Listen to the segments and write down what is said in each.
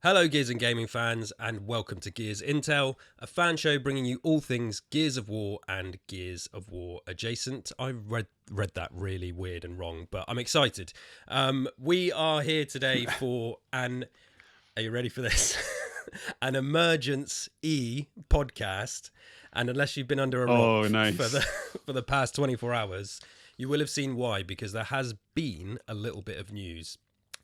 Hello Gears and Gaming fans, and welcome to Gears Intel, a fan show bringing you all things Gears of War and Gears of War adjacent. I read that really weird and wrong, but I'm excited. We are here today for are you ready for this? An Emergence E podcast, and unless you've been under a rock for the past 24 hours, you will have seen why, because there has been a little bit of news.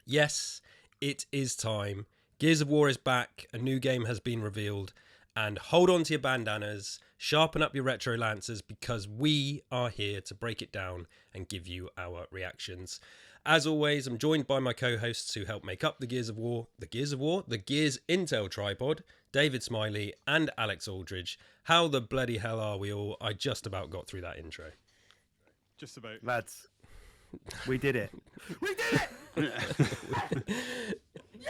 Yes, it is time. Gears of War is back, a new game has been revealed, and hold on to your bandanas, sharpen up your retro lancers, because we are here to break it down and give you our reactions. As always, I'm joined by my co-hosts who help make up the Gears Intel tripod, David Smiley and Alex Aldridge. How the bloody hell are we all? I just about got through that intro. Just about. Lads, we did it. We did it! I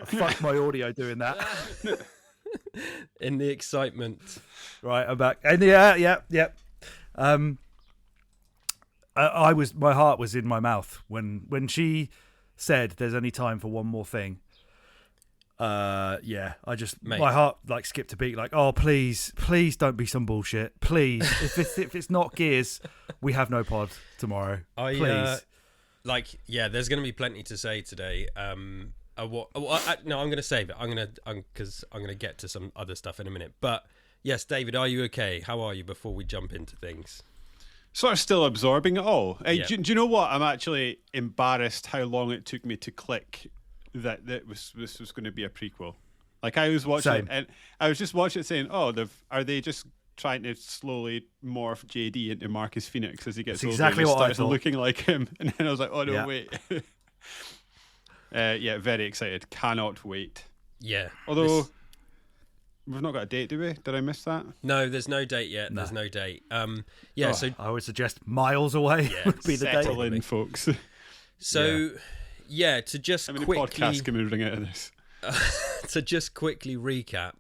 fucked my audio doing that. In the excitement. Right, I'm back. And yeah. My heart was in my mouth when she said there's only time for one more thing. My heart like skipped a beat, like, oh please don't be some bullshit, please. if it's not Gears, we have no pod tomorrow. Please. There's going to be plenty to say today. No, I'm going to save it. Because I'm going to get to some other stuff in a minute. But yes, David, are you okay? How are you before we jump into things? Sort of still absorbing it all. Do you know what? I'm actually embarrassed how long it took me to click that this was going to be a prequel. Like, I was watching it, and I was just watching it saying, "Oh, are they just trying to slowly morph JD into Marcus Phoenix as he gets older exactly and what I starts thought. looking like him?" And then I was like, "Oh no, wait." Very excited. Cannot wait. Yeah. Although we've not got a date, do we? Did I miss that? No, there's no date yet. No. There's no date. So I would suggest miles away would be the date. Settle in, folks. So. Yeah, to just how many quickly podcasts can we bring out of this? To just quickly recap,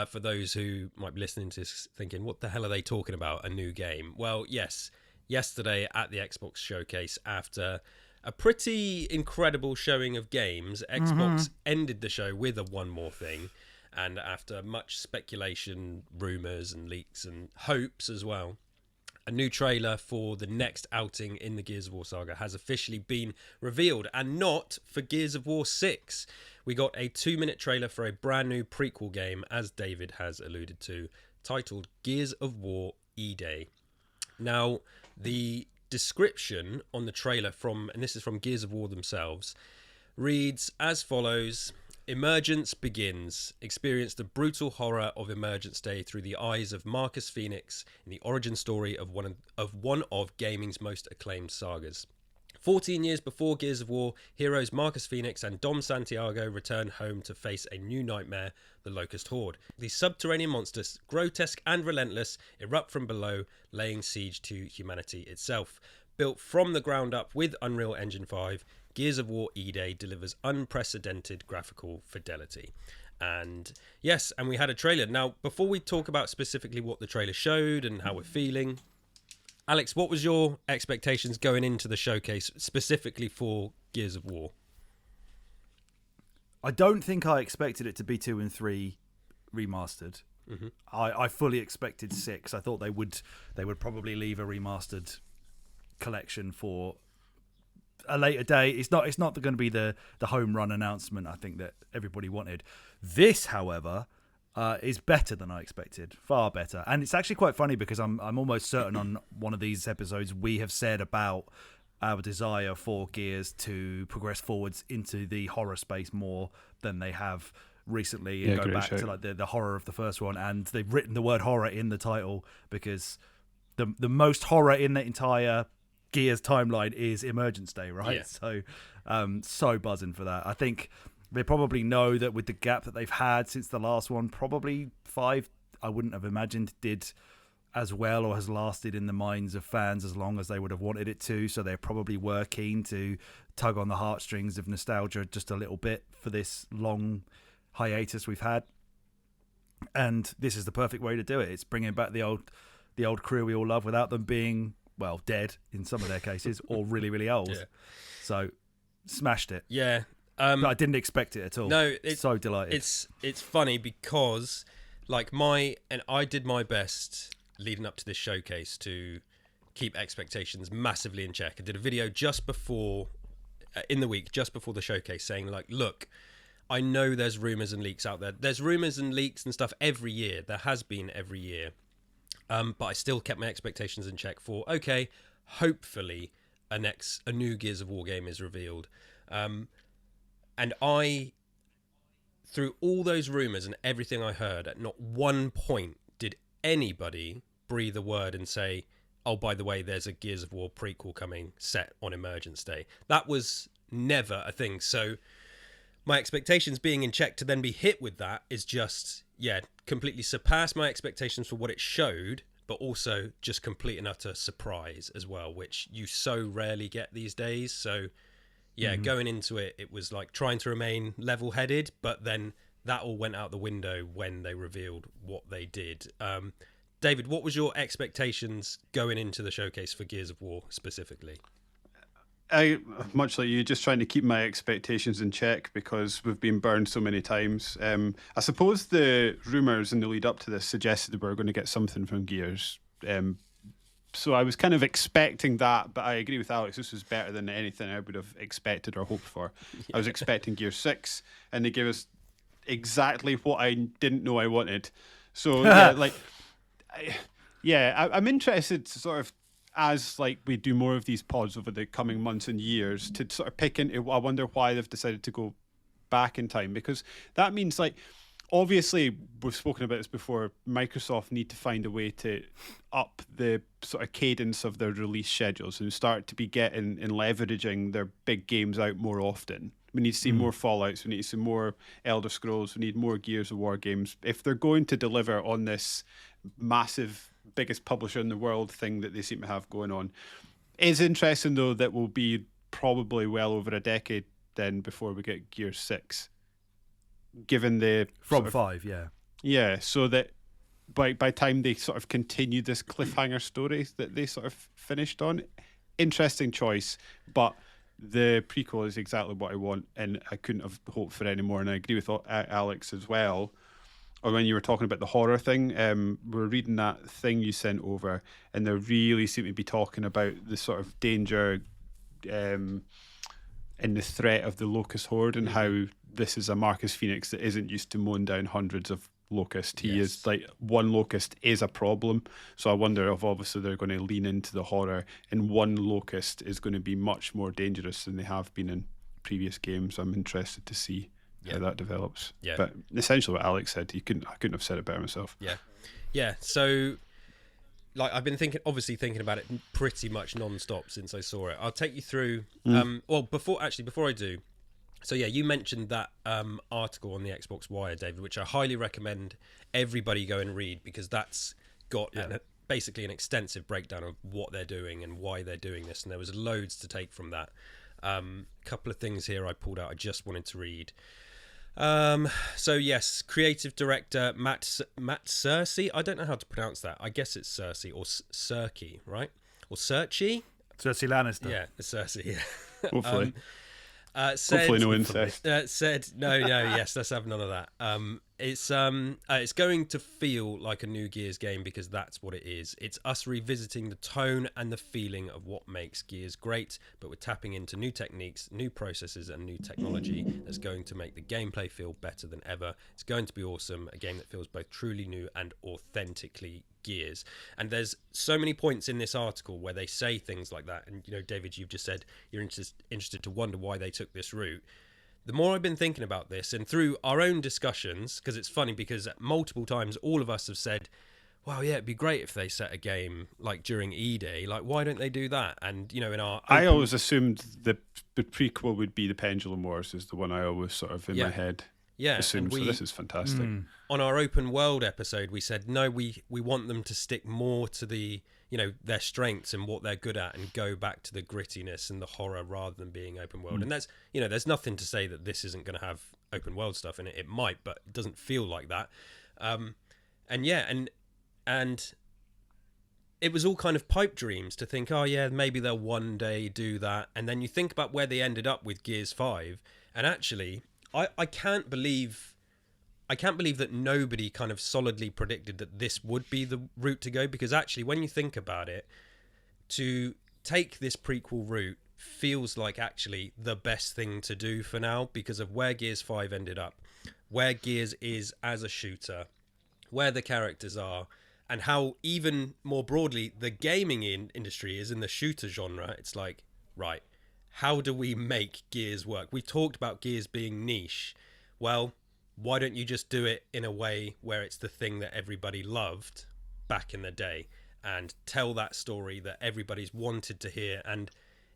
for those who might be listening to this thinking, what the hell are they talking about? A new game? Well, yes. Yesterday at the Xbox showcase, after a pretty incredible showing of games, Xbox ended the show with a one more thing. And after much speculation, rumours and leaks and hopes as well, a new trailer for the next outing in the Gears of War saga has officially been revealed, and not for Gears of War 6. We got a 2-minute trailer for a brand new prequel game, as David has alluded to, titled Gears of War E-Day. Now, the description on the trailer and this is from Gears of War themselves, reads as follows: Emergence begins. Experience the brutal horror of Emergence Day through the eyes of Marcus Phoenix in the origin story of one of gaming's most acclaimed sagas. 14 years before Gears of War, heroes Marcus Phoenix and Dom Santiago return home to face a new nightmare, the Locust Horde. These subterranean monsters, grotesque and relentless, erupt from below, laying siege to humanity itself. Built from the ground up with Unreal Engine 5, Gears of War E-Day delivers unprecedented graphical fidelity. And yes, and we had a trailer. Now, before we talk about specifically what the trailer showed and how we're feeling, Alex, what was your expectations going into the showcase specifically for Gears of War? I don't think I expected it to be 2 and 3 remastered. Mm-hmm. I fully expected 6. I thought they would probably leave a remastered collection for a later day. It's not going to be the home run announcement I think that everybody wanted. This, however, is better than I expected, far better. And it's actually quite funny because I'm almost certain on one of these episodes we have said about our desire for Gears to progress forwards into the horror space more than they have recently, and go back to like the horror of the first one. And they've written the word horror in the title because the most horror in the entire Gears timeline is Emergence Day, right? Yeah. So buzzing for that. I think they probably know that with the gap that they've had since the last one, probably 5, I wouldn't have imagined did as well or has lasted in the minds of fans as long as they would have wanted it to. So they probably were keen to tug on the heartstrings of nostalgia just a little bit for this long hiatus we've had. And this is the perfect way to do it. It's bringing back the old crew we all love without them being well, dead in some of their cases, or really, really old. Yeah. So, smashed it. Yeah. But I didn't expect it at all. No, so delighted. It's funny because I did my best leading up to this showcase to keep expectations massively in check. I did a video just before in the week, just before the showcase, saying like, look, I know there's rumors and leaks out there. There's rumors and leaks and stuff every year. There has been every year. But I still kept my expectations in check for, okay, hopefully a new Gears of War game is revealed. And through all those rumors and everything I heard, at not one point did anybody breathe a word and say, oh, by the way, there's a Gears of War prequel coming set on Emergence Day. That was never a thing. So my expectations being in check to then be hit with that is just, completely surpassed my expectations for what it showed, but also just complete and utter surprise as well, which you so rarely get these days. So going into it, it was like trying to remain level-headed, but then that all went out the window when they revealed what they did. David, what was your expectations going into the showcase for Gears of War specifically? I, much like you, just trying to keep my expectations in check because we've been burned so many times. I suppose the rumours in the lead up to this suggested that we were going to get something from Gears. So I was kind of expecting that, but I agree with Alex. This was better than anything I would have expected or hoped for. Yeah. I was expecting Gears 6, and they gave us exactly what I didn't know I wanted. So, I'm interested to sort of, as like we do more of these pods over the coming months and years, to sort of pick into, I wonder why they've decided to go back in time, because that means like, obviously, we've spoken about this before, Microsoft need to find a way to up the sort of cadence of their release schedules and start to be getting and leveraging their big games out more often. We need to see more Fallouts, we need to see more Elder Scrolls, we need more Gears of War games. If they're going to deliver on this massive, biggest publisher in the world thing that they seem to have going on. It's interesting, though, that will be probably well over a decade then before we get Gears 6. Given the from 5, yeah, so that by time they sort of continue this cliffhanger story that they sort of finished on, interesting choice. But the prequel is exactly what I want, and I couldn't have hoped for any more. And I agree with Alex as well. Or when you were talking about the horror thing, we're reading that thing you sent over, and they really seem to be talking about the sort of danger and the threat of the Locust Horde, and how this is a Marcus Phoenix that isn't used to mowing down hundreds of locusts. He is like, one locust is a problem. So I wonder if obviously they're going to lean into the horror, and one locust is going to be much more dangerous than they have been in previous games. I'm interested to see how that develops. Yeah. But essentially what Alex said, I couldn't have said it better myself. Yeah. So like I've been thinking about it pretty much non-stop since I saw it. I'll take you through before I do. So you mentioned that article on the Xbox Wire, David, which I highly recommend everybody go and read, because that's got basically an extensive breakdown of what they're doing and why they're doing this, and there was loads to take from that. Couple of things here I pulled out I just wanted to read. So yes, creative director Matt Cersei. I don't know how to pronounce that. I guess it's Cersei or Serki, right? Or Cersei? Cersei Lannister. Yeah, it's Cersei. Yeah. Hopefully. Hopefully no incest. Said no. Yes, let's have none of that. It's going to feel like a new Gears game, because that's what it is. It's us revisiting the tone and the feeling of what makes Gears great, but we're tapping into new techniques, new processes, and new technology that's going to make the gameplay feel better than ever. It's going to be awesome, a game that feels both truly new and authentically Gears. And there's so many points in this article where they say things like that, and David, you've just said you're interested to wonder why they took this route. The more I've been thinking about this, and through our own discussions, because it's funny, because multiple times all of us have said, wow, it'd be great if they set a game like during E-Day, like why don't they do that? And in our I always assumed the prequel would be the Pendulum Wars, is the one I always sort of in my head assumed. So this is fantastic. On our open world episode, we said no, we want them to stick more to the their strengths and what they're good at, and go back to the grittiness and the horror rather than being open world. And that's there's nothing to say that this isn't going to have open world stuff in it. It might, but it doesn't feel like that. And it was all kind of pipe dreams to think, oh yeah, maybe they'll one day do that. And then you think about where they ended up with Gears 5. And actually, I can't believe that nobody kind of solidly predicted that this would be the route to go. Because actually, when you think about it, to take this prequel route feels like actually the best thing to do for now, because of where Gears 5 ended up, where Gears is as a shooter, where the characters are, and how even more broadly the gaming industry is in the shooter genre. It's like, right, how do we make Gears work? We talked about Gears being niche. Well, why don't you just do it in a way where it's the thing that everybody loved back in the day, and tell that story that everybody's wanted to hear? And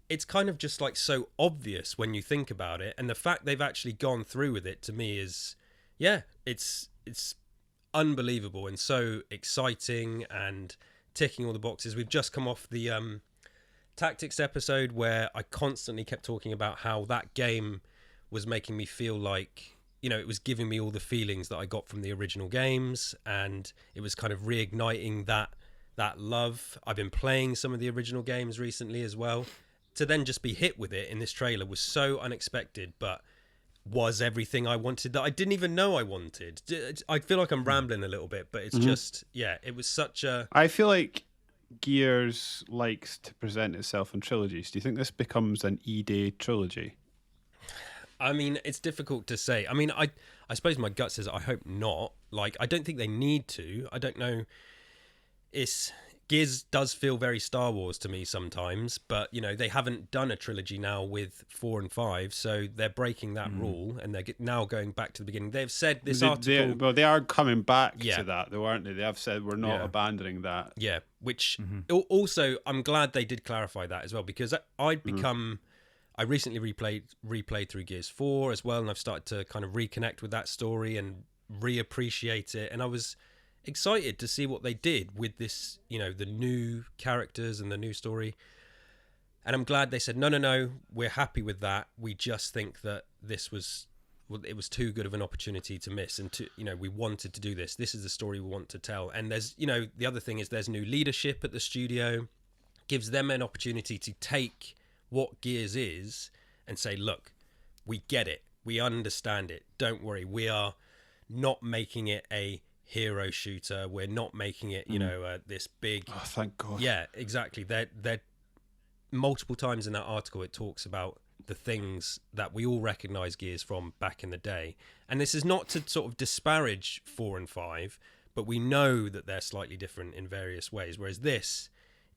it's kind of just like so obvious when you think about it. And the fact they've actually gone through with it, to me, is, yeah, it's unbelievable and so exciting and ticking all the boxes. We've just come off the Tactics episode where I constantly kept talking about how that game was making me feel like, you know, it was giving me all the feelings that I got from the original games, and it was kind of reigniting that love. I've been playing some of the original games recently as well. To then just be hit with it in this trailer was so unexpected, but was everything I wanted that I didn't even know I wanted. I feel like I'm rambling a little bit, but it's just, yeah, it was such a... I feel like Gears likes to present itself in trilogies. Do you think this becomes an E-Day trilogy? I mean, it's difficult to say. I mean, I suppose my gut says I hope not. Like, I don't think they need to. I don't know. Gears does feel very Star Wars to me sometimes, but, you know, they haven't done a trilogy now with 4 and 5, so they're breaking that rule, and they're now going back to the beginning. They've said this article... They are coming back to that, though, aren't they? They have said we're not abandoning that. Yeah, which also, I'm glad they did clarify that as well, because I'd become... I recently replayed through Gears 4 as well, and I've started to kind of reconnect with that story and reappreciate it, and I was excited to see what they did with this, you know, the new characters and the new story. And I'm glad they said, no, we're happy with that. We just think that it was too good of an opportunity to miss. And we wanted to do this. This is the story we want to tell. And there's, you know, the other thing is there's new leadership at the studio, gives them an opportunity to take what Gears is and say, look, we get it. We understand it. Don't worry. We are not making it a hero shooter. We're not making it, you know, this big... Oh, thank God. Yeah, exactly. They're multiple times in that article, it talks about the things that we all recognise Gears from back in the day. And this is not to sort of disparage 4 and 5, but we know that they're slightly different in various ways. Whereas this,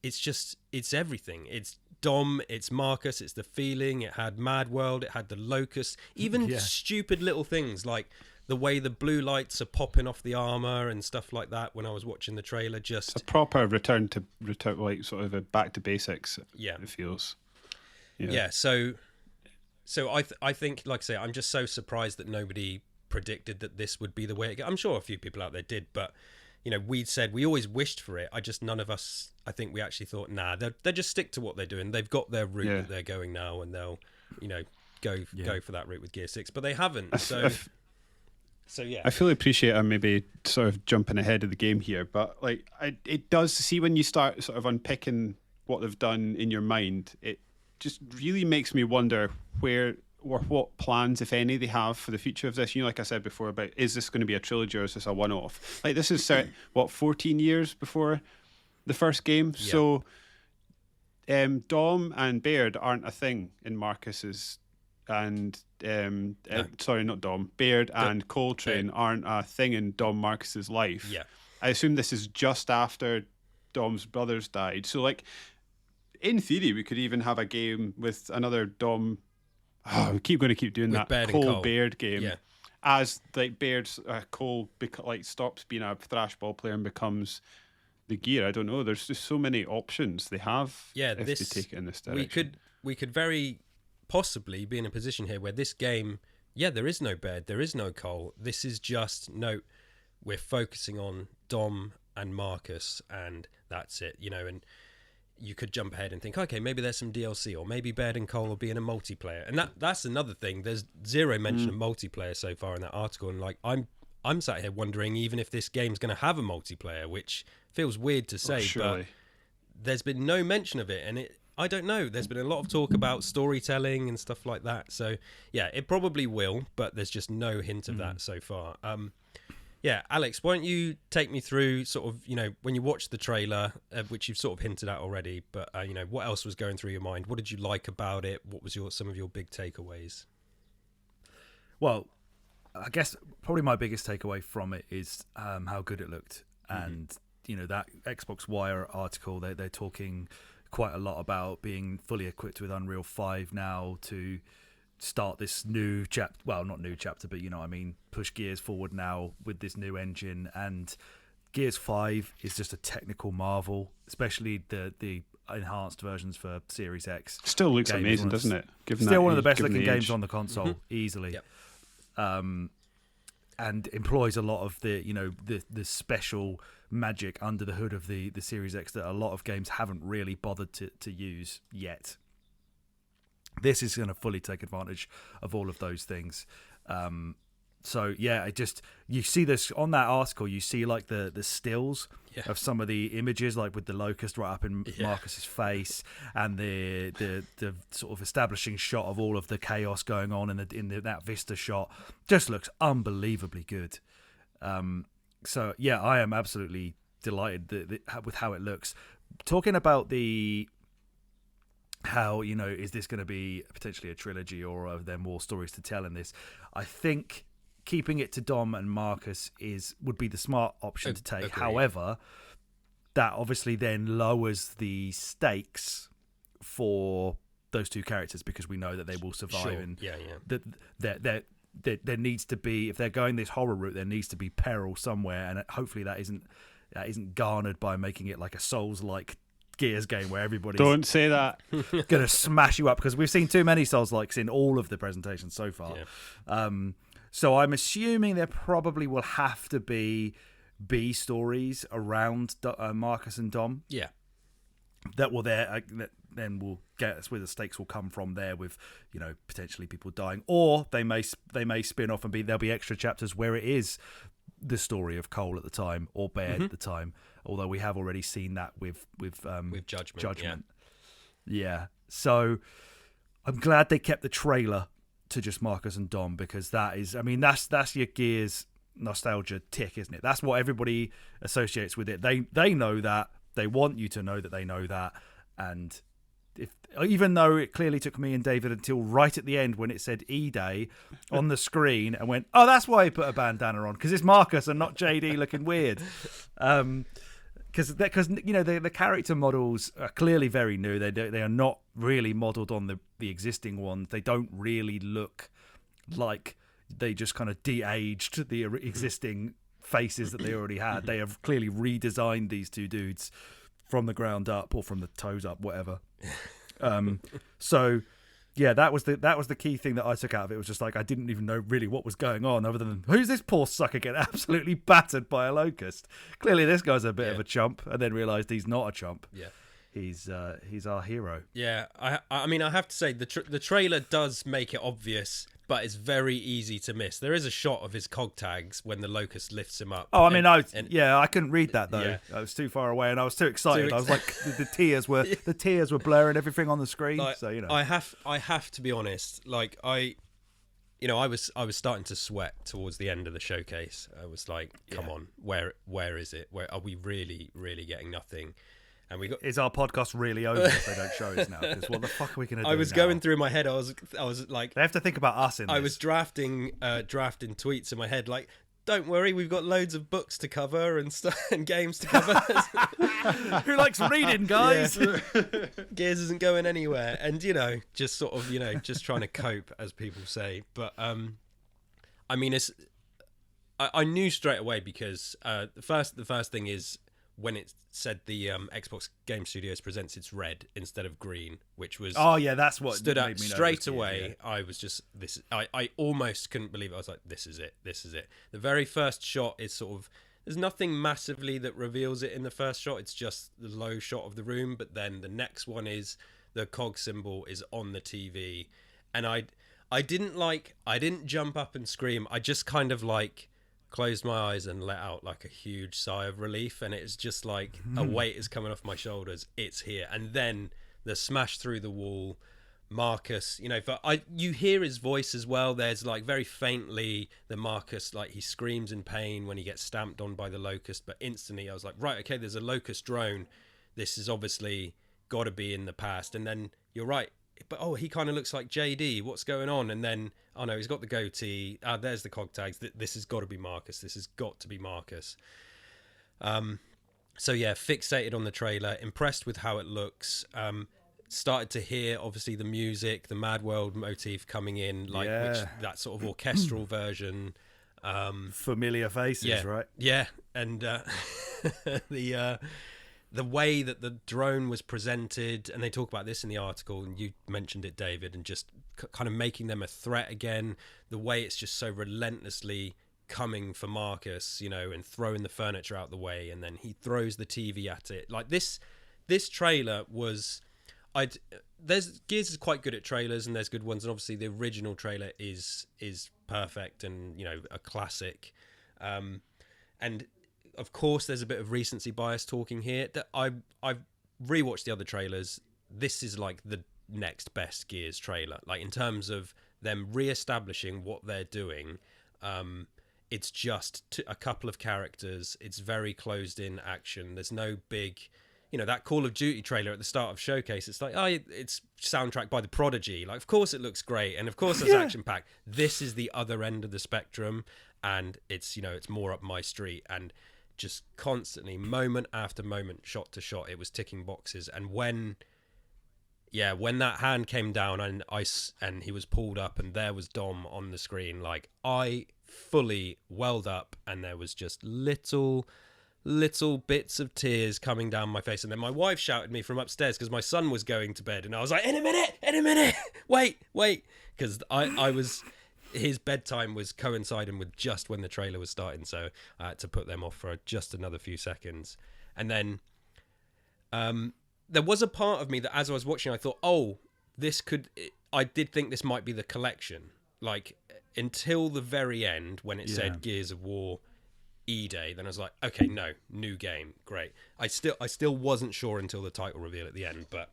it's everything. It's Dom, it's Marcus, it's the feeling. It had Mad World, it had the Locust, even stupid little things like the way the blue lights are popping off the armor and stuff like that. When I was watching the trailer, just it's a proper return like sort of a back to basics. Yeah, it feels. Yeah. So I think, like I say, I'm just so surprised that nobody predicted that this would be the way it goes. I'm sure a few people out there did, but you know, we always wished for it. None of us, I think we actually thought, nah, they'll just stick to what they're doing. They've got their route that they're going now, and they'll, you know, go for that route with Gear 6, but they haven't. So yeah, I fully appreciate I'm maybe sort of jumping ahead of the game here, but like it does see when you start sort of unpicking what they've done in your mind, it just really makes me wonder where or what plans, if any, they have for the future of this. You know, like I said before, about is this going to be a trilogy or is this a one-off? Like this is set 14 years before the first game, so Dom and Baird aren't a thing in Marcus's. And sorry, not Dom. Baird and Coltrane aren't a thing in Dom Marcus's life. Yeah, I assume this is just after Dom's brothers died. So, like, in theory, we could even have a game with another Dom. Oh, we keep doing with that Cole Baird game. Yeah. As like Baird's Cole stops being a thrashball player and becomes the Gear. I don't know. There's just so many options they have. Yeah, if they take it in this direction. We could very possibly be in a position here where this game, there is no Baird, there is no Cole. This is just, we're focusing on Dom and Marcus, and that's it, you know. And you could jump ahead and think, okay, maybe there's some DLC, or maybe Baird and Cole will be in a multiplayer. And that's another thing. There's zero mention of multiplayer so far in that article, and like I'm sat here wondering even if this game's going to have a multiplayer, which feels weird to say, but there's been no mention of it, and I don't know. There's been a lot of talk about storytelling and stuff like that. So yeah, it probably will, but there's just no hint of that so far. Yeah, Alex, why don't you take me through sort of, when you watched the trailer, which you've sort of hinted at already, but, what else was going through your mind? What did you like about it? What was some of your big takeaways? Well, I guess probably my biggest takeaway from it is how good it looked. And, that Xbox Wire article, they're talking quite a lot about being fully equipped with Unreal 5 now to start this new chapter. Well, not new chapter, but push Gears forward now with this new engine. And Gears 5 is just a technical marvel, especially the enhanced versions for Series X. Still looks amazing, doesn't it? Still one of the best looking games on the console, easily. Yep. And employs a lot of the special magic under the hood of the Series X that a lot of games haven't really bothered to use yet. This is going to fully take advantage of all of those things. So yeah, you see this on that article. You see like the stills of some of the images, like with the locust right up in Marcus's face, and the sort of establishing shot of all of the chaos going on in that vista shot. Just looks unbelievably good. So yeah, I am absolutely delighted with how it looks. Talking about how is this going to be potentially a trilogy, or are there more stories to tell in this? I think keeping it to Dom and Marcus would be the smart option to take. Agreed. However, that obviously then lowers the stakes for those two characters, because we know that they will survive. Sure. And yeah. there needs to be, if they're going this horror route, there needs to be peril somewhere, and hopefully that isn't garnered by making it like a Souls-like Gears game where everybody's don't say that gonna smash you up, because we've seen too many Souls-likes in all of the presentations so far. So I'm assuming there probably will have to be B stories around Marcus and Dom. Yeah. That will then will get us where the stakes will come from there, with potentially people dying, or they may spin off and there'll be extra chapters where it is the story of Cole at the time, or Baird at the time. Although we have already seen that with Judgment. Yeah. So I'm glad they kept the trailer to just Marcus and Dom, because that's your Gears nostalgia tick, isn't it? That's what everybody associates with it. They know that. They want you to know that they know that. And even though it clearly took me and David until right at the end when it said E-Day on the screen and went, oh, that's why he put a bandana on, because it's Marcus and not JD looking weird. Because the character models are clearly very new. They are not really modelled on the existing ones. They don't really look like they just kind of de-aged the existing faces that they already had. They have clearly redesigned these two dudes from the ground up, or from the toes up, whatever. So yeah, that was the key thing that I took out of it. It was just like, I didn't even know really what was going on, other than, who's this poor sucker getting absolutely battered by a locust? Clearly this guy's a bit of a chump, and then realised he's not a chump. Yeah. He's our hero. Yeah, I mean, I have to say the trailer does make it obvious, but it's very easy to miss. There is a shot of his cog tags when the locust lifts him up. Oh, I mean, I couldn't read that though. Yeah. I was too far away, and I was too excited. I was like, the tears were blurring everything on the screen. Like, so I have to be honest. Like I was starting to sweat towards the end of the showcase. I was like, come on, where is it? Where are we really getting nothing? And is our podcast really over if they don't show us now? Because what the fuck are we going to do? I was going through my head. I was like, they have to think about us in this. I was drafting tweets in my head, like, don't worry, we've got loads of books to cover and stuff and games to cover. Who likes reading, guys? Yeah. Gears isn't going anywhere, and just sort of just trying to cope, as people say. But I mean, I knew straight away, because the first thing is, when it said the Xbox Game Studios presents, it's red instead of green, which was that's what stood out straight Yeah. away. I was just I almost couldn't believe it. I was like, this is it. The very first shot is sort of, there's nothing massively that reveals it in the first shot. It's just the low shot of the room, but then the next one is the cog symbol is on the TV, and I didn't jump up and scream. I just kind of like closed my eyes and let out like a huge sigh of relief, and it's just like a weight is coming off my shoulders. It's here. And then the smash through the wall, Marcus, you know, you hear his voice as well. There's like very faintly the Marcus, like he screams in pain when he gets stamped on by the locust, but instantly I was like, right, okay, there's a locust drone. This is obviously got to be in the past. And then you're right, but he kind of looks like JD. What's going on? And then no, he's got the goatee. There's the cog tags. This has got to be Marcus. This has got to be Marcus. So yeah, fixated on the trailer, impressed with how it looks. Started to hear obviously the music, the Mad World motif coming in, like which, that sort of orchestral version. Familiar faces, right? Yeah, and the way that the drone was presented, and they talk about this in the article, and you mentioned it, David, and just kind of making them a threat again. The way it's just so relentlessly coming for Marcus, you know, and throwing the furniture out the way, and then he throws the TV at it. Like this trailer was. Gears is quite good at trailers, and there's good ones, and obviously the original trailer is perfect and, you know, a classic. And of course there's a bit of recency bias talking here. That I've rewatched the other trailers. This is like the next best Gears trailer, like in terms of them re-establishing what they're doing. It's just a couple of characters. It's very closed in action. There's no big, you know, that Call of Duty trailer at the start of Showcase, it's like, it's soundtrack by The Prodigy. Like, of course it looks great, and of course it's action-packed. This is the other end of the spectrum, and it's, you know, it's more up my street, and just constantly, moment after moment, shot to shot, it was ticking boxes. And when that hand came down and he was pulled up, and there was Dom on the screen, like, I fully welled up, and there was just little bits of tears coming down my face. And then my wife shouted me from upstairs because my son was going to bed, and I was like, in a minute, wait, because I was, his bedtime was coinciding with just when the trailer was starting, so I had to put them off for just another few seconds. And then there was a part of me that as I was watching, I thought, I did think this might be the collection, like until the very end when it said Gears of War E-Day, then I was like, okay, no, new game, great. I still wasn't sure until the title reveal at the end, but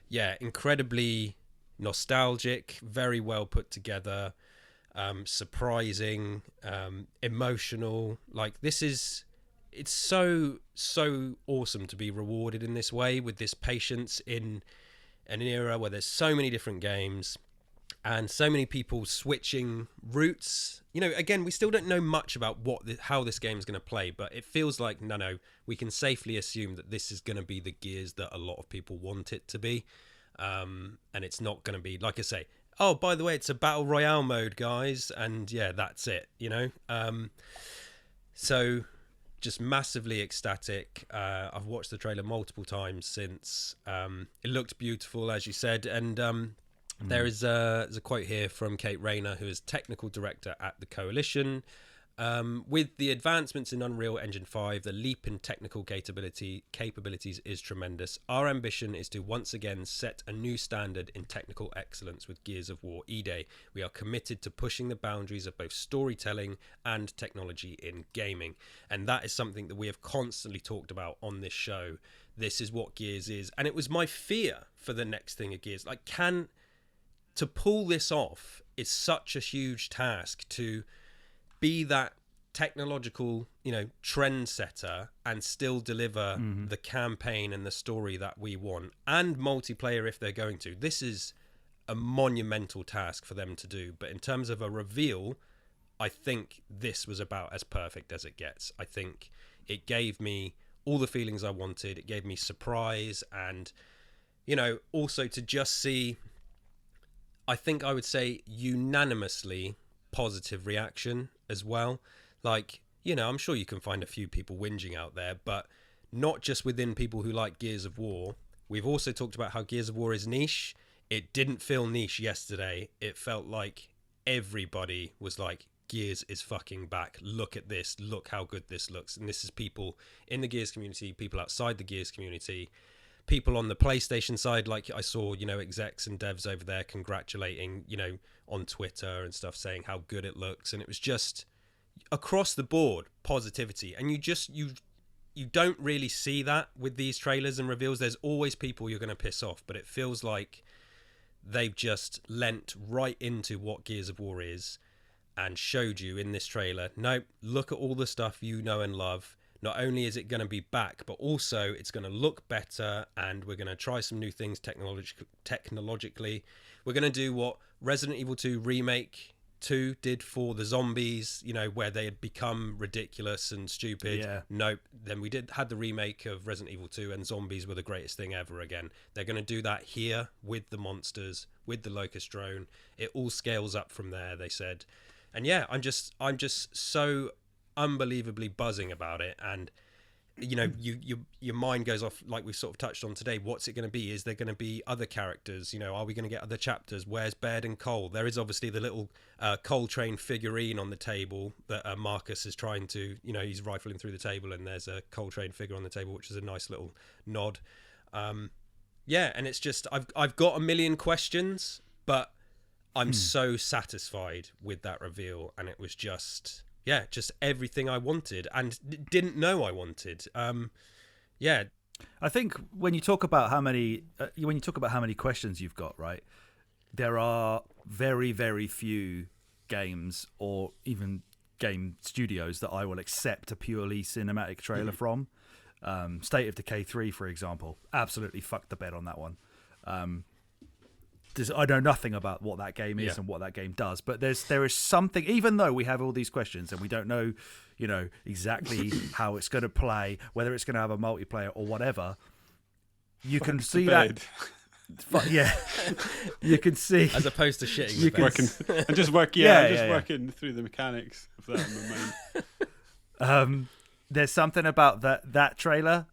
yeah, incredibly nostalgic, very well put together, surprising, emotional. Like, it's so awesome to be rewarded in this way, with this patience in an era where there's so many different games and so many people switching routes. You know, again, we still don't know much about how this game is going to play, but it feels like, no, we can safely assume that this is going to be the Gears that a lot of people want it to be. And it's not going to be, like I say, oh, by the way, it's a battle royale mode, guys. And yeah, that's it, you know? So just massively ecstatic. I've watched the trailer multiple times since. It looked beautiful, as you said. And there's a quote here from Kate Rayner, who is technical director at the Coalition. With the advancements in Unreal Engine 5, the leap in technical capabilities is tremendous. Our ambition is to once again set a new standard in technical excellence with Gears of War E-Day. We are committed to pushing the boundaries of both storytelling and technology in gaming. And that is something that we have constantly talked about on this show. This is what Gears is. And it was my fear for the next thing of Gears. Like, to pull this off is such a huge task, to be that technological, you know, trendsetter and still deliver the campaign and the story that we want, and multiplayer if they're going to. This is a monumental task for them to do. But in terms of a reveal, I think this was about as perfect as it gets. I think it gave me all the feelings I wanted. It gave me surprise, and, you know, also to just see, I think I would say unanimously positive reaction as well. Like, you know, I'm sure you can find a few people whinging out there, but not just within people who like Gears of War. We've also talked about how Gears of War is niche. It didn't feel niche yesterday. It felt like everybody was like, Gears is fucking back. Look at this. Look how good this looks. And this is people in the Gears community, people outside the Gears community, people on the PlayStation side. Like, I saw, you know, execs and devs over there congratulating, you know, on Twitter and stuff, saying how good it looks. And it was just, across the board positivity, and you don't really see that with these trailers and reveals. There's always people you're going to piss off, but it feels like they've just lent right into what Gears of War is and showed you in this trailer, nope, look at all the stuff you know and love. Not only is it going to be back, but also it's going to look better, and we're going to try some new things technologically. We're going to do what Resident Evil 2 Remake 2 did for the zombies, you know, where they had become ridiculous and stupid. Yeah. Nope. Then we had the remake of Resident Evil 2, and zombies were the greatest thing ever again. They're going to do that here with the monsters, with the Locust drone. It all scales up from there, they said. And yeah, I'm just so unbelievably buzzing about it. And you know, your mind goes off, like we've sort of touched on today. What's it going to be? Is there going to be other characters? You know, are we going to get other chapters? Where's Baird and Cole? There is obviously the little Coltrane figurine on the table that Marcus is trying to, you know, he's rifling through the table, and there's a Coltrane figure on the table, which is a nice little nod. Yeah, and it's just, I've got a million questions, but I'm so satisfied with that reveal, and it was just... yeah, just everything I wanted and didn't know I wanted. Yeah, I think when you talk about how many questions you've got, right? There are very, very few games or even game studios that I will accept a purely cinematic trailer from. State of Decay 3, for example, absolutely fucked the bed on that one. I know nothing about what that game is and what that game does, but there is something, even though we have all these questions and we don't know, you know, exactly how it's going to play, whether it's going to have a multiplayer or whatever, you can see that. Yeah, you can see, as opposed to shitting. Working through the mechanics of that in my mind. There's something about that trailer.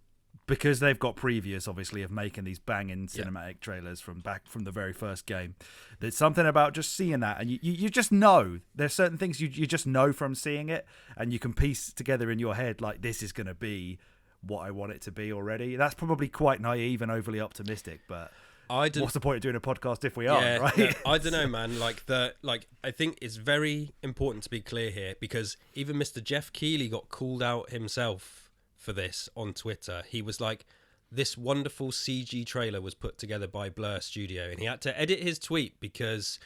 Because they've got previews, obviously, of making these banging cinematic trailers from the very first game. There's something about just seeing that, and you just know. There's certain things you just know from seeing it, and you can piece together in your head, like, this is going to be what I want it to be already. That's probably quite naive and overly optimistic, but what's the point of doing a podcast if we are, right? No, I don't know, man. I think it's very important to be clear here, because even Mr. Jeff Keighley got called out himself for this on Twitter. He was like, this wonderful CG trailer was put together by Blur Studio, and he had to edit his tweet because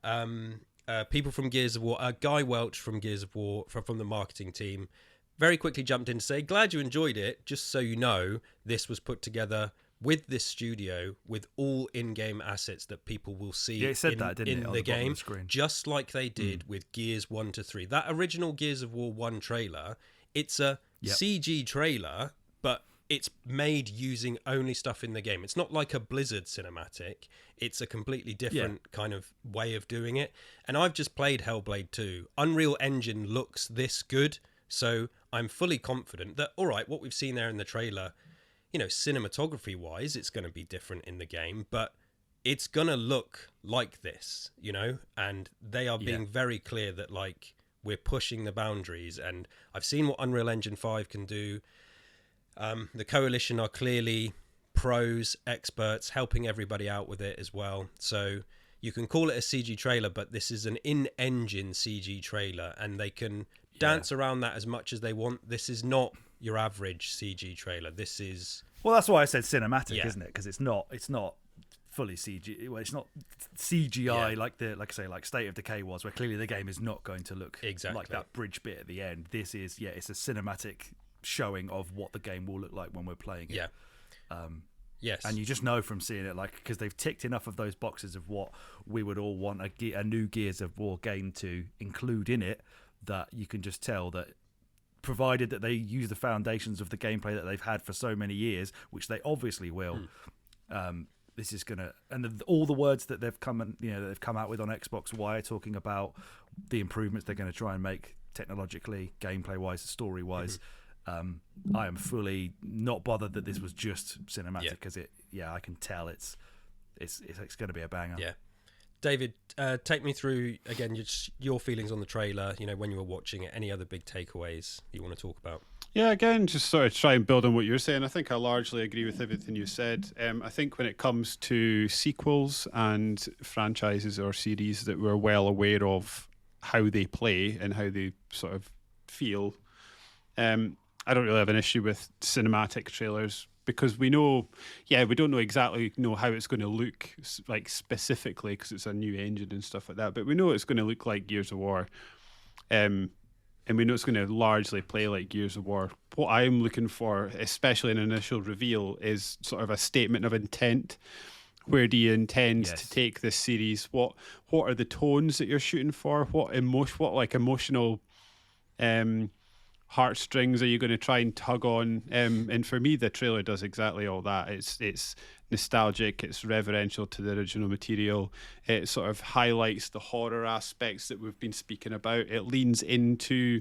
people from Gears of War, Guy Welch from Gears of War, from the marketing team, very quickly jumped in to say, glad you enjoyed it, just so you know, this was put together with this studio, with all in-game assets that people will see in the game, just like they did with Gears 1 to 3. That original Gears of War 1 trailer, it's a CG trailer, but it's made using only stuff in the game. It's not like a Blizzard cinematic. It's a completely different kind of way of doing it. And I've just played Hellblade 2. Unreal Engine looks this good, so I'm fully confident that, all right, what we've seen there in the trailer, you know, cinematography-wise, it's going to be different in the game, but it's going to look like this, you know? And they are being very clear that, like, we're pushing the boundaries, and I've seen what Unreal Engine 5 can do. The Coalition are clearly pros, experts, helping everybody out with it as well. So you can call it a CG trailer, but this is an in-engine CG trailer, and they can dance around that as much as they want. This is not your average CG trailer. This is... Well, that's why I said cinematic, isn't it? Because it's not fully CG. Well, it's not CGI like State of Decay was, where clearly the game is not going to look like that bridge bit at the end. This is it's a cinematic showing of what the game will look like when we're playing it. Yes, and you just know from seeing it, like, because they've ticked enough of those boxes of what we would all want a new Gears of War game to include in it, that you can just tell that, provided that they use the foundations of the gameplay that they've had for so many years, which they obviously will. This is gonna, and all the words that they've come out with on Xbox Wire, talking about the improvements they're going to try and make technologically, gameplay wise, story wise. I am fully not bothered that this was just cinematic, because I can tell it's going to be a banger. Yeah, David, take me through again your feelings on the trailer. You know, when you were watching it, any other big takeaways you want to talk about? Yeah, again, just sort of try and build on what you're saying. I think I largely agree with everything you said. I think when it comes to sequels and franchises or series that we're well aware of how they play and how they sort of feel. I don't really have an issue with cinematic trailers because we know, we don't exactly know how it's going to look like specifically because it's a new engine and stuff like that, but we know it's going to look like Gears of War. And we know it's going to largely play like Gears of War. What I'm looking for, especially in an initial reveal, is sort of a statement of intent. Where do you intend to take this series? What are the tones that you're shooting for? What emotional heartstrings are you going to try and tug on? And for me, the trailer does exactly all that. It's nostalgic, it's reverential to the original material. It sort of highlights the horror aspects that we've been speaking about. It leans into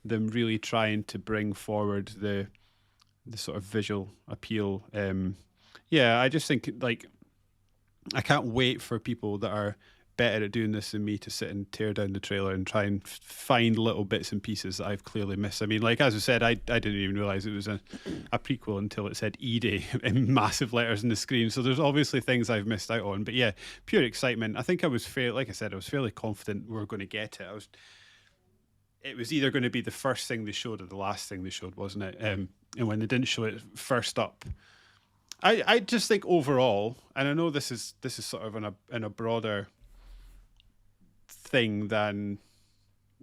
them really trying to bring forward the sort of visual appeal. I just think I can't wait for people that are better at doing this than me to sit and tear down the trailer and try and find little bits and pieces that I've clearly missed. I mean, like as I said, I didn't even realise it was a prequel until it said E-Day in massive letters on the screen. So there's obviously things I've missed out on. But yeah, pure excitement. I think I was fairly confident we were going to get it. It was either going to be the first thing they showed or the last thing they showed, wasn't it? And when they didn't show it first up, I just think overall, and I know this is sort of in a broader thing than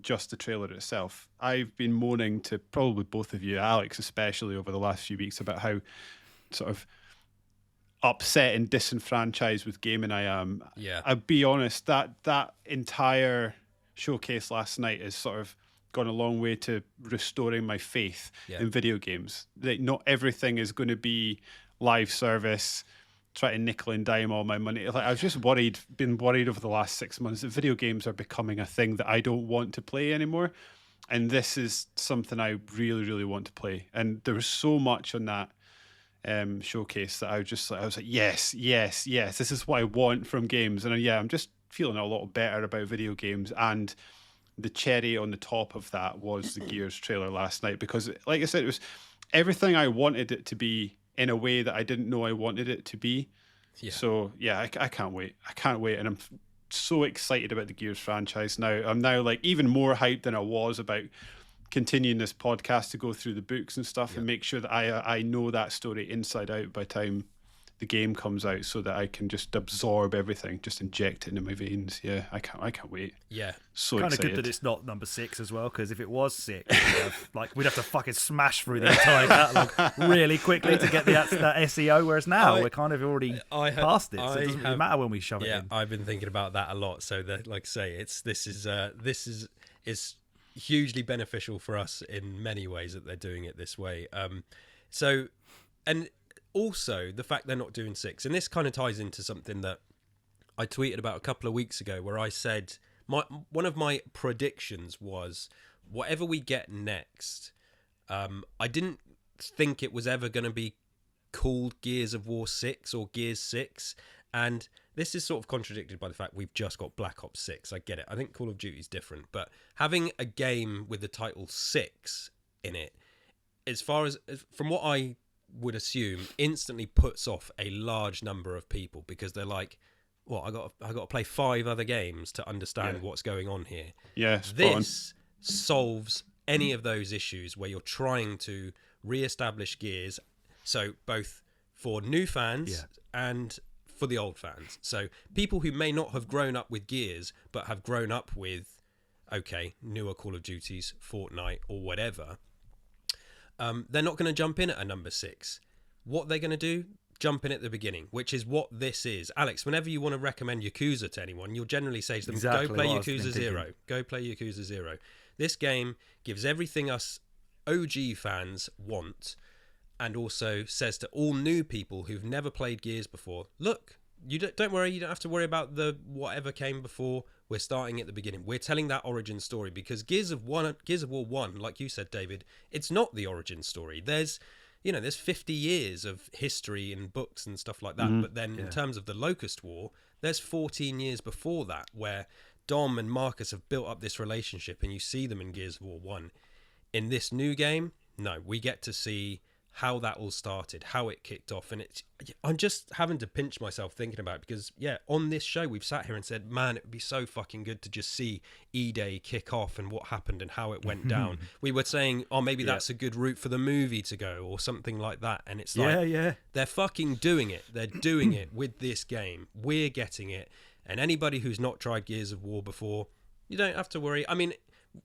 just the trailer itself. I've been moaning to probably both of you, Alex especially, over the last few weeks about how sort of upset and disenfranchised with gaming I am. Yeah. I'll be honest, that entire showcase last night has sort of gone a long way to restoring my faith in video games. Like, not everything is going to be live service, try to nickel and dime all my money. Like, I was just been worried over the last 6 months that video games are becoming a thing that I don't want to play anymore. And this is something I really, really want to play. And there was so much on that showcase that I was like, yes, this is what I want from games. And I'm just feeling a lot better about video games. And the cherry on the top of that was the Gears trailer last night, because like I said, it was everything I wanted it to be in a way that I didn't know I wanted it to be. Yeah. So I can't wait. And I'm so excited about the Gears franchise now. I'm now like even more hyped than I was about continuing this podcast to go through the books and stuff and make sure that I know that story inside out by the time the game comes out, so that I can just absorb everything, just inject it into my veins. Yeah, I can't wait. Yeah, so kind of good that it's not number 6 as well, because if it was 6, we'd have to fucking smash through the entire catalogue really quickly to get that SEO. Whereas now we're kind of already past it, so it doesn't really matter when we shove it in. Yeah, I've been thinking about that a lot. So that, like I say, this is hugely beneficial for us in many ways that they're doing it this way. And also the fact they're not doing 6, and this kind of ties into something that I tweeted about a couple of weeks ago, where I said one of my predictions was whatever we get next, I didn't think it was ever going to be called Gears of War 6 or Gears 6, and this is sort of contradicted by the fact we've just got Black Ops 6. I get it. I think Call of Duty is different, but having a game with the title 6 in it, as far as from what I would assume, instantly puts off a large number of people, because they're like, well, I got to play 5 other games to understand what's going on here. Yeah, this solves any of those issues where you're trying to re-establish Gears, so both for new fans and for the old fans. So people who may not have grown up with Gears but have grown up with newer Call of Duties, Fortnite or whatever, they're not going to jump in at a number 6. What they're going to do, jump in at the beginning, which is what this is. Alex, whenever you want to recommend Yakuza to anyone, you'll generally say to them, go play Yakuza 0. Go play Yakuza 0. This game gives everything us OG fans want, and also says to all new people who've never played Gears before, look, don't worry, you don't have to worry about the whatever came before. We're starting at the beginning. We're telling that origin story, because Gears of War 1, like you said, David, it's not the origin story. There's 50 years of history and books and stuff like that. Mm-hmm. But then in terms of the Locust War, there's 14 years before that where Dom and Marcus have built up this relationship, and you see them in Gears of War 1. In this new game, no, we get to see how that all started, how it kicked off. And I'm just having to pinch myself thinking about it because, yeah, on this show, we've sat here and said, man, it would be so fucking good to just see E-Day kick off and what happened and how it went down. We were saying, oh, maybe that's a good route for the movie to go or something like that. And it's like, they're fucking doing it. They're doing it with this game. We're getting it. And anybody who's not tried Gears of War before, you don't have to worry. I mean,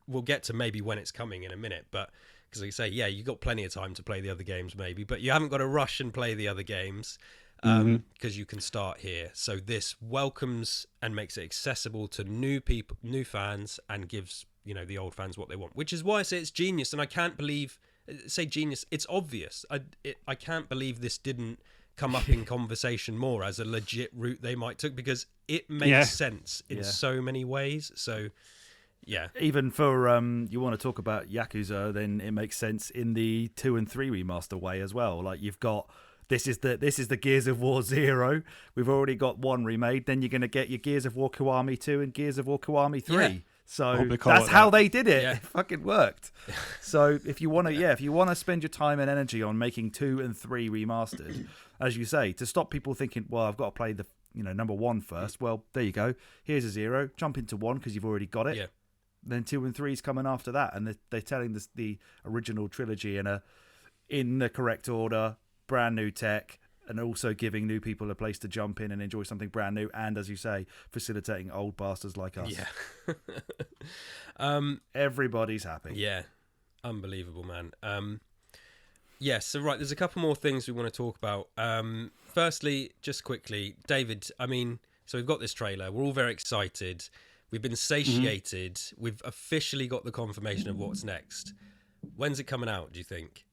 we'll get to maybe when it's coming in a minute, but because you say, yeah, you've got plenty of time to play the other games maybe, but you haven't got to rush and play the other games because you can start here. So this welcomes and makes it accessible to new people, new fans, and gives, you know, the old fans what they want, which is why I say it's genius. And I can't believe, say genius, it's obvious. I can't believe this didn't come up in conversation more as a legit route they might took, because it makes sense in so many ways. So yeah, even for you want to talk about Yakuza, then it makes sense in the 2 and 3 remaster way as well. Like, you've got this is the Gears of War 0. We've already got 1 remade. Then you're going to get your Gears of War Kiwami 2 and Gears of War Kiwami 3. Yeah. So that's how they did it. Yeah. It fucking worked. So if you want to spend your time and energy on making 2 and 3 remastered, as you say, to stop people thinking, well, I've got to play the number 1 first. Well, there you go. Here's a 0. Jump into 1 because you've already got it. Yeah. Then 2 and 3 is coming after that, and they're telling the original trilogy in the correct order, brand new tech, and also giving new people a place to jump in and enjoy something brand new, and, as you say, facilitating old bastards like us. Yeah. Everybody's happy. Yeah. Unbelievable, man. So right, there's a couple more things we want to talk about. Firstly, just quickly, David, I mean, so we've got this trailer. We're all very excited. We've been satiated. We've officially got the confirmation of what's next. When's it coming out, do you think?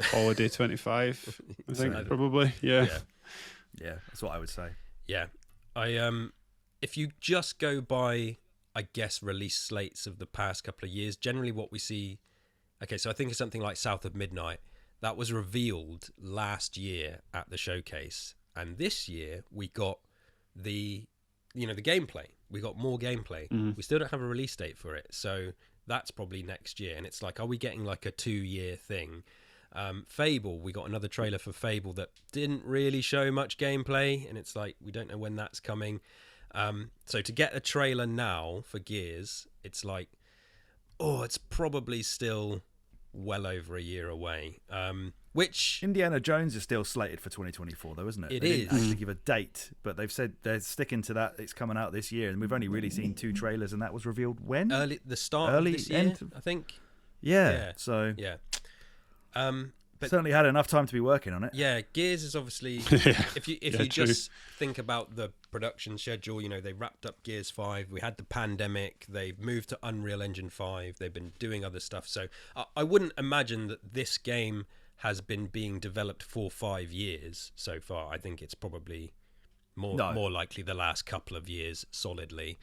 Holiday 25, I think, probably. Yeah, that's what I would say. Yeah. If you just go by, I guess, release slates of the past couple of years, generally what we see... Okay, so I think it's something like South of Midnight. That was revealed last year at the showcase. And this year, we got the gameplay. We got more gameplay. We still don't have a release date for it, so that's probably next year. And it's like, are we getting like a 2-year thing? Fable, we got another trailer for Fable that didn't really show much gameplay, and it's like, we don't know when that's coming. So to get a trailer now for Gears, it's like, it's probably still well over a year away. Which Indiana Jones is still slated for 2024, though, isn't it? They didn't actually give a date, but they've said they're sticking to that. It's coming out this year, and we've only really seen 2 trailers, and that was revealed when? Early of this year, I think. Yeah. So yeah. But certainly had enough time to be working on it. Yeah, Gears is obviously if you just think about the production schedule, they wrapped up Gears 5, we had the pandemic, they've moved to Unreal Engine 5, they've been doing other stuff. So I wouldn't imagine that this game has been being developed for 5 years so far. I think it's probably more likely the last couple of years solidly,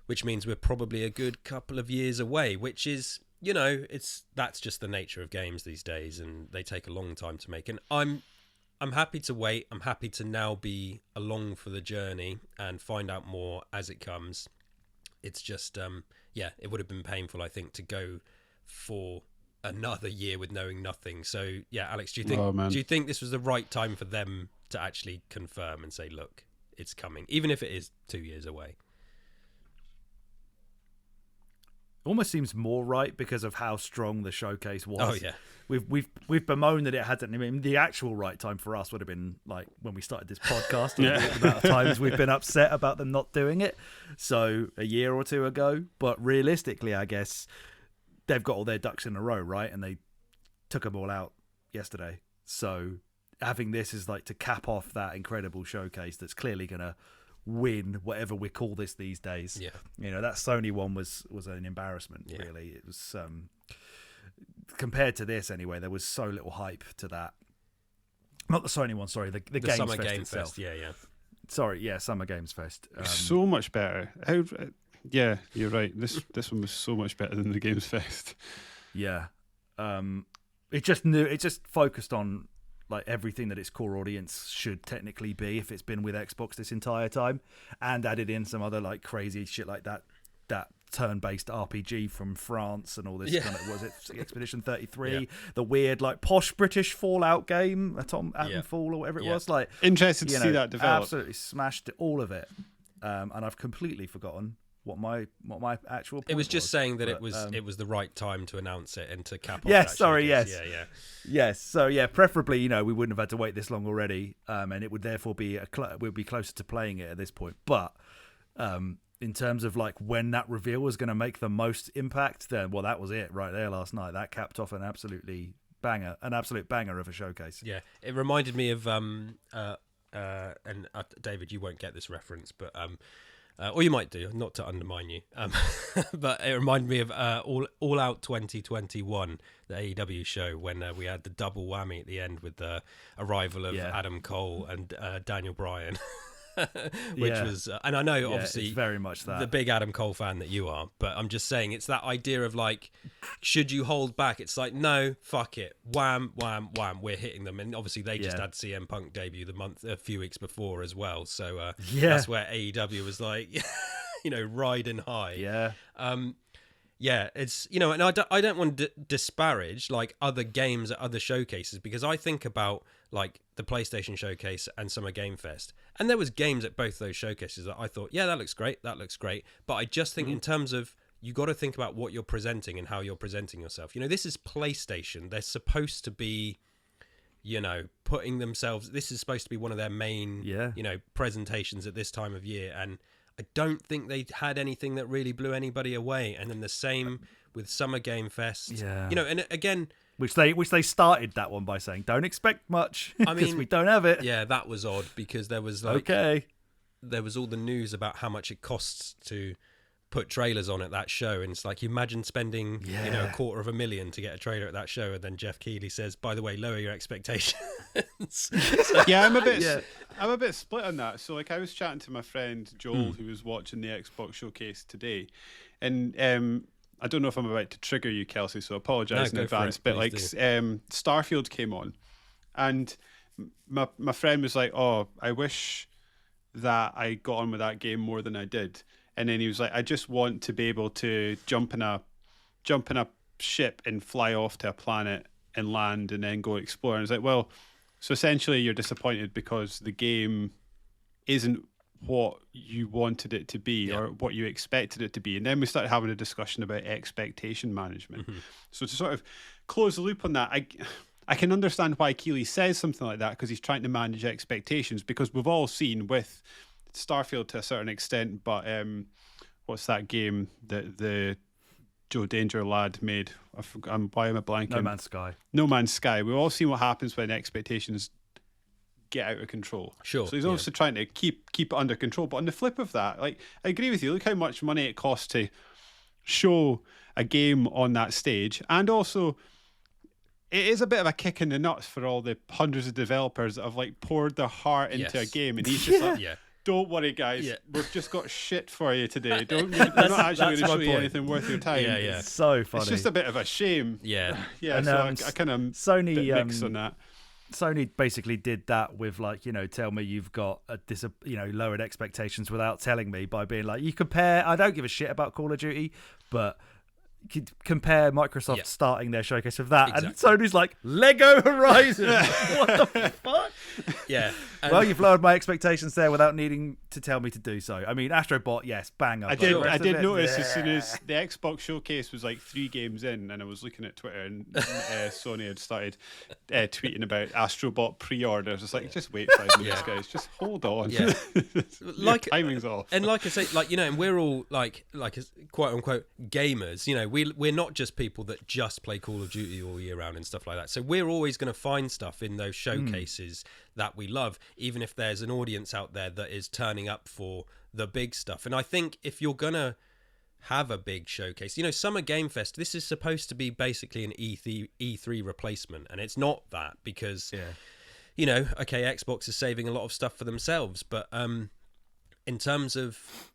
which means we're probably a good couple of years away, which is, that's just the nature of games these days, and they take a long time to make. And I'm happy to wait. I'm happy to now be along for the journey and find out more as it comes. It's just, it would have been painful, I think, to go for another year with knowing nothing. So yeah, Alex, do you think this was the right time for them to actually confirm and say, look, it's coming, even if it is 2 years away? Almost seems more right because of how strong the showcase was. Oh yeah, we've bemoaned that it hadn't. I mean, the actual right time for us would have been like when we started this podcast. The amount of times we've been upset about them not doing it. So a year or 2 ago, but realistically, I guess they've got all their ducks in a row, right? And they took them all out yesterday. So having this is like to cap off that incredible showcase that's clearly going to win whatever we call this these days. Yeah, that Sony one was an embarrassment. Really, it was compared to this anyway. There was so little hype to that. Not the Sony one, sorry, the Games Summer Fest Game itself. Fest. Yeah. Sorry, Summer Games Fest. So much better. Yeah, you're right. This one was so much better than the Games Fest. Yeah, it just focused on like everything that its core audience should technically be if it's been with Xbox this entire time, and added in some other like crazy shit like that turn-based RPG from France and all this kind of, was it Expedition 33, the weird like posh British Fallout game, Atomfall or whatever it was. Like, interested to see that develop. Absolutely smashed all of it, and I've completely forgotten what my actual point it was just saying that it was the right time to announce it and to cap off. Yes. So preferably, we wouldn't have had to wait this long already, and it would therefore be we'd be closer to playing it at this point. But in terms of like when that reveal was going to make the most impact, then that was it right there last night. That capped off an absolute banger of a showcase. Yeah, it reminded me of David, you won't get this reference, but or you might do, not to undermine you, but it reminded me of All Out 2021, the AEW show, when we had the double whammy at the end with the arrival of Adam Cole and Daniel Bryan. Which was, and I know obviously it's very much that, the big Adam Cole fan that you are, but I'm just saying it's that idea of like, should you hold back? It's like, no, fuck it, wham, wham, wham, we're hitting them, and obviously they just had CM Punk debut a few weeks before as well, so that's where AEW was like, riding high. It's and I don't want to disparage like other games at other showcases, because I think about like the PlayStation Showcase and Summer Game Fest, and there was games at both those showcases that I thought, that looks great, but I just think in terms of, you got to think about what you're presenting and how you're presenting yourself. This is PlayStation. They're supposed to be, putting themselves, this is supposed to be one of their main presentations at this time of year, and I don't think they had anything that really blew anybody away. And then the same with Summer Game Fest. And again, which they started that one by saying, don't expect much, because we don't have it. Yeah, that was odd, because there was there was all the news about how much it costs to put trailers on at that show, and it's like, you imagine spending $250,000 to get a trailer at that show, and then Jeff Keighley says, by the way, lower your expectations. I'm a bit split on that. So like, I was chatting to my friend Joel, who was watching the Xbox Showcase today, and I don't know if I'm about to trigger you, Kelsey, so I apologise in advance, but like Starfield came on, and my friend was like, I wish that I got on with that game more than I did. And then he was like, I just want to be able to jump in a ship and fly off to a planet and land and then go explore. And I was like, well, so essentially you're disappointed because the game isn't what you wanted it to be or what you expected it to be. And then we started having a discussion about expectation management. So to sort of close the loop on that, I can understand why Keighley says something like that, because he's trying to manage expectations, because we've all seen with Starfield to a certain extent, but what's that game that the Joe Danger lad made? Why am I blanking? No Man's Sky. We've all seen what happens when expectations get out of control. Sure. So he's also trying to keep it under control. But on the flip of that, like, I agree with you. Look how much money it costs to show a game on that stage, and also it is a bit of a kick in the nuts for all the hundreds of developers that have like poured their heart into a game, and he's just like, don't worry, guys. We've just got shit for you today. We're not actually going to show you anything worth your time. It's so funny. It's just a bit of a shame. And, so I kind of Sony mix on that. Sony basically did that with like, tell me you've got lowered expectations without telling me, by being like, you compare. I don't give a shit about Call of Duty, but compare Microsoft starting their showcase with that, and Sony's like, Lego Horizon. What the fuck? Well, you've lowered my expectations there without needing to tell me to do so. I mean, Astrobot, yes, banger. I did notice as soon as the Xbox Showcase was like 3 games in, and I was looking at Twitter, and Sony had started tweeting about Astrobot pre-orders. It's like, just wait 5 minutes, guys. Just hold on. Like, timing's off. And like I say, like, and we're all like quote unquote gamers. We're not just people that just play Call of Duty all year round and stuff like that. So we're always going to find stuff in those showcases that we love, even if there's an audience out there that is turning up for the big stuff. And I think if you're going to have a big showcase, Summer Game Fest, this is supposed to be basically an E3 replacement. And it's not that, because, Xbox is saving a lot of stuff for themselves. But in terms of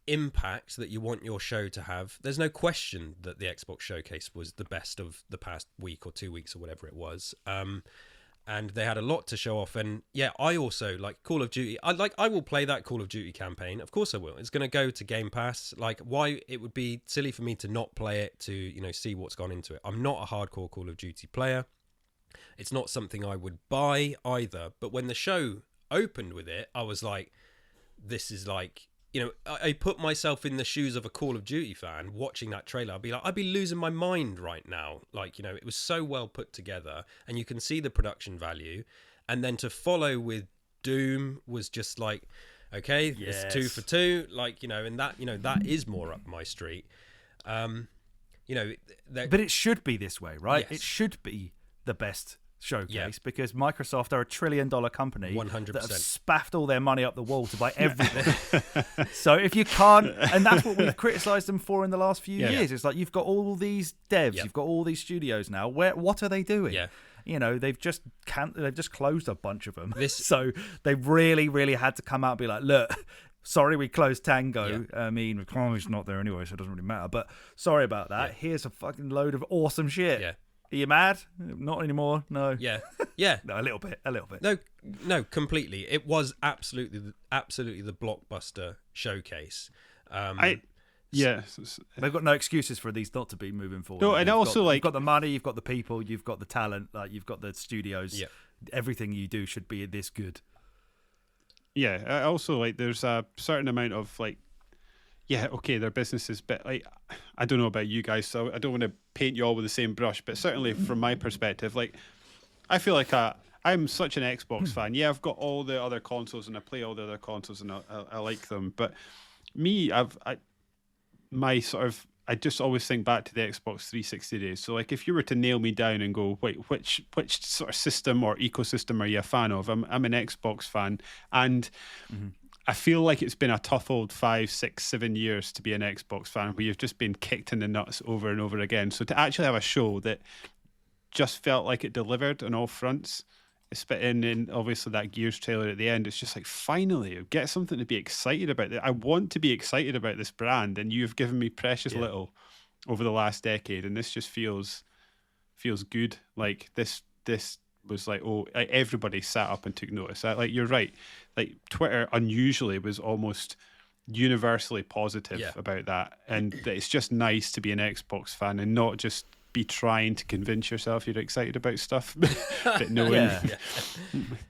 impact that you want your show to have, there's no question that the Xbox Showcase was the best of the past week or 2 weeks or whatever it was. and they had a lot to show off. And yeah, I also like Call of Duty. I will play that Call of Duty campaign. Of course I will. It's going to go to Game Pass. Like, why it would be silly for me to not play it, to, you know, see what's gone into it. I'm not a hardcore Call of Duty player. It's not something I would buy either. But when the show opened with it, I was like, this is like, you know, I put myself in the shoes of a Call of Duty fan watching that trailer. I'd be losing my mind right now. Like, you know, it was so well put together, and you can see the production value. And then to follow with Doom was just like, okay, yes. It's 2 for 2. Like, you know, and that, you know, that is more up my street. You know, but it should be this way, right? Yes. It should be the best showcase, because Microsoft are $1 trillion company 100%. that have spaffed all their money up the wall to buy everything. So if you can't, and that's what we've criticised them for in the last few years. It's like, you've got all these devs, you've got all these studios now. What are they doing? Yeah. You know, they've just closed a bunch of them. So they really had to come out and be like, look, sorry, we closed Tango. Yeah. I mean, Chloe's not there anyway, so it doesn't really matter. But sorry about that. Here's a fucking load of awesome shit. Yeah. Are you mad? Not anymore. No. Yeah. No, a little bit. No, completely. It was absolutely the blockbuster showcase. They've got no excuses for these not to be moving forward. No, and you've got the money, you've got the people, you've got the talent, like, you've got the studios. Yeah. Everything you do should be this good. Yeah, I also like, there's a certain amount of like, yeah, okay, their businesses, but like, I don't know about you guys, so I don't want to paint you all with the same brush, but certainly from my perspective, like, I feel like I'm such an Xbox fan. Yeah, I've got all the other consoles and I play all the other consoles and I like them, but me, I just always think back to the Xbox 360 days. So like, if you were to nail me down and go, wait, which sort of system or ecosystem are you a fan of? I'm an Xbox fan, and I feel like it's been a tough old 5, 6, 7 years to be an Xbox fan, where you've just been kicked in the nuts over and over again. So to actually have a show that just felt like it delivered on all fronts, in obviously that Gears trailer at the end, it's just like, finally, get something to be excited about. I want to be excited about this brand, and you've given me precious little over the last decade, and this just feels good. Like, this was like, everybody sat up and took notice. Like, you're right. Like, Twitter unusually was almost universally positive about that, and that it's just nice to be an Xbox fan and not just be trying to convince yourself you're excited about stuff, but knowing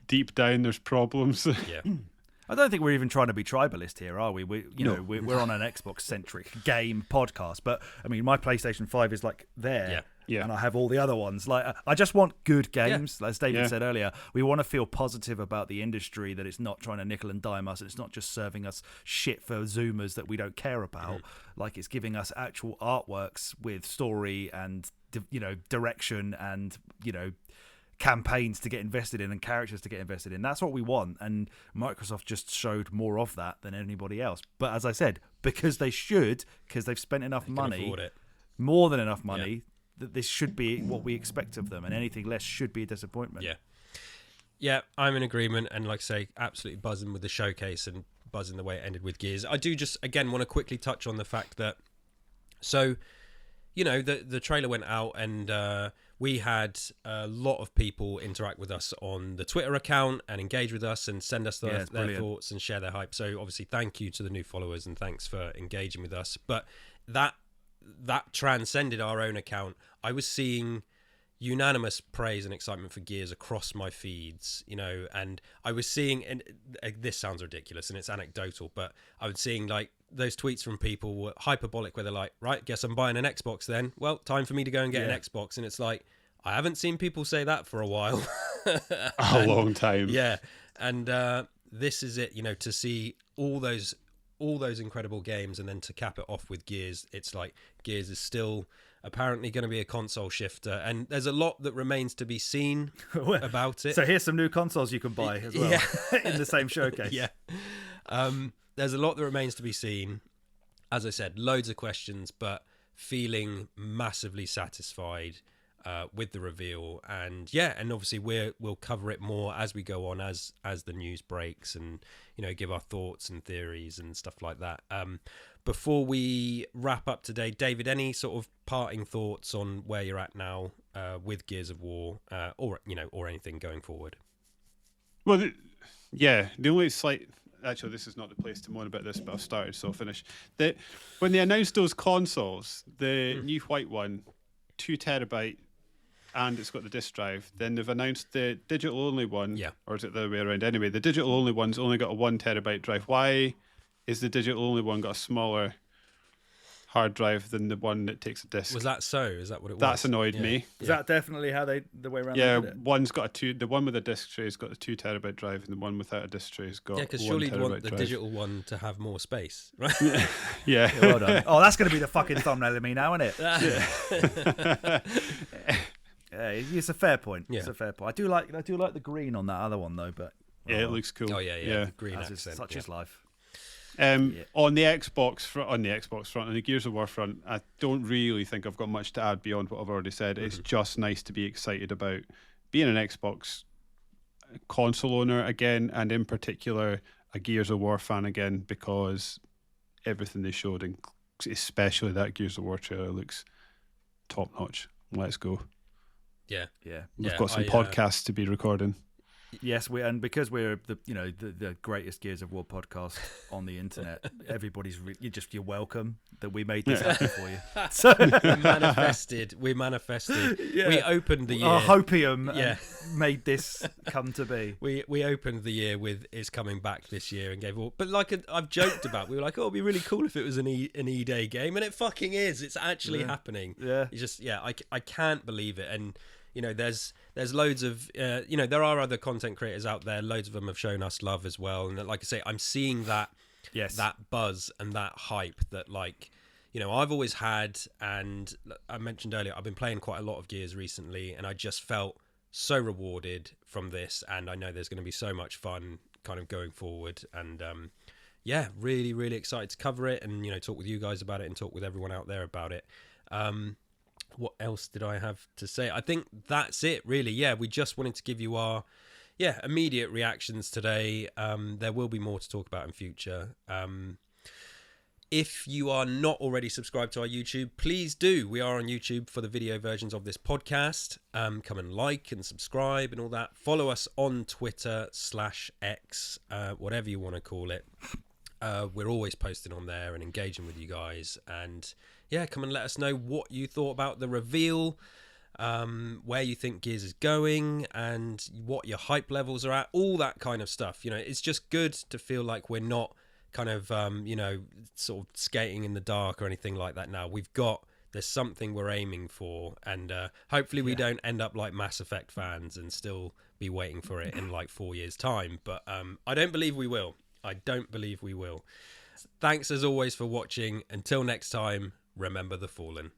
deep down there's problems. I don't think we're even trying to be tribalist here, are we? We're on an Xbox-centric game podcast, but I mean, my PlayStation 5 is like there, and I have all the other ones. Like, I just want good games. As David said earlier, we want to feel positive about the industry, that it's not trying to nickel and dime us, and it's not just serving us shit for Zoomers that we don't care about. Like, it's giving us actual artworks with story and, you know, direction and, you know, campaigns to get invested in and characters to get invested in. That's what we want, and Microsoft just showed more of that than anybody else. But as I said, because they've spent enough money, more than enough money, that this should be what we expect of them, and anything less should be a disappointment. Yeah, I'm in agreement, and like I say, absolutely buzzing with the showcase and buzzing the way it ended with Gears. I do just, again, want to quickly touch on the fact that, so, you know, the trailer went out, and we had a lot of people interact with us on the Twitter account and engage with us and send us their thoughts and share their hype. So obviously, thank you to the new followers, and thanks for engaging with us. But that transcended our own account. I was seeing unanimous praise and excitement for Gears across my feeds, you know, and I was seeing, and this sounds ridiculous and it's anecdotal, but I was seeing like those tweets from people were hyperbolic, where they're like, right, guess I'm buying an Xbox then. Well, time for me to go and get an Xbox. And it's like, I haven't seen people say that for a while. A long time. Yeah. And this is it, you know, to see all those incredible games, and then to cap it off with Gears. It's like, Gears is still apparently going to be a console shifter, and there's a lot that remains to be seen about it. So here's some new consoles you can buy as well in the same showcase. There's a lot that remains to be seen. As I said, loads of questions, but feeling massively satisfied with the reveal. And obviously we'll cover it more as we go on, as the news breaks, and, you know, give our thoughts and theories and stuff like that. Before we wrap up today, David, any sort of parting thoughts on where you're at now with Gears of War, or anything going forward. Well, the only slight. Actually, this is not the place to moan about this, but I've started, so I'll finish. When they announced those consoles, the new white one, 2 terabyte, and it's got the disc drive. Then they've announced the digital only one, or is it the other way around? Anyway, the digital only one's only got a 1 terabyte drive. Why is the digital only one got a smaller hard drive than the one that takes a disc? Was that so? Is that what it was? That's annoyed me. Is that definitely how the way around? Yeah, they did it? one's got the one with a disc tray has got a 2 terabyte drive, and the one without a disc tray has got because 1 surely you want terabyte the drive. digital one to have more space, right? Yeah. Well done. Oh, that's going to be the fucking thumbnail of me now, isn't it? Yeah, it's a fair point. Yeah. It's a fair point. I do like the green on that other one though, but Yeah, it looks cool. Oh yeah. The green that's accent. such is life. On the Xbox front, on the Gears of War front, I don't really think I've got much to add beyond what I've already said. It's just nice to be excited about being an Xbox console owner again, and in particular a Gears of War fan again, because everything they showed, and especially that Gears of War trailer, looks top notch. Let's go. Yeah. We've got some podcasts to be recording. Yes, because we're the greatest Gears of War podcast on the internet. Everybody's you're welcome that we made this happen for you. So we manifested. Yeah. We opened the year. Our hopium made this come to be. We opened the year with "It's coming back this year" and gave all. But like I've joked about, we were like, "Oh, it'd be really cool if it was an E-Day game," and it fucking is. It's actually happening. Yeah. It's just I can't believe it. And there's loads of there are other content creators out there. Loads of them have shown us love as well. And like I say, I'm seeing that that buzz and that hype that I've always had. And I mentioned earlier, I've been playing quite a lot of Gears recently, and I just felt so rewarded from this. And I know there's going to be so much fun kind of going forward. And really, really excited to cover it and talk with you guys about it and talk with everyone out there about it. What else did I have to say? I think that's it, really. Yeah, we just wanted to give you our immediate reactions today. There will be more to talk about in future. If you are not already subscribed to our YouTube, please do. We are on YouTube for the video versions of this podcast. Come and like and subscribe and all that. Follow us on Twitter /X, whatever you want to call it. We're always posting on there and engaging with you guys. And come and let us know what you thought about the reveal, where you think Gears is going, and what your hype levels are at, all that kind of stuff. It's just good to feel like we're not kind of, sort of skating in the dark or anything like that now. There's something we're aiming for, and hopefully we don't end up like Mass Effect fans and still be waiting for it in like 4 years' time. But I don't believe we will. Thanks as always for watching. Until next time, remember the fallen.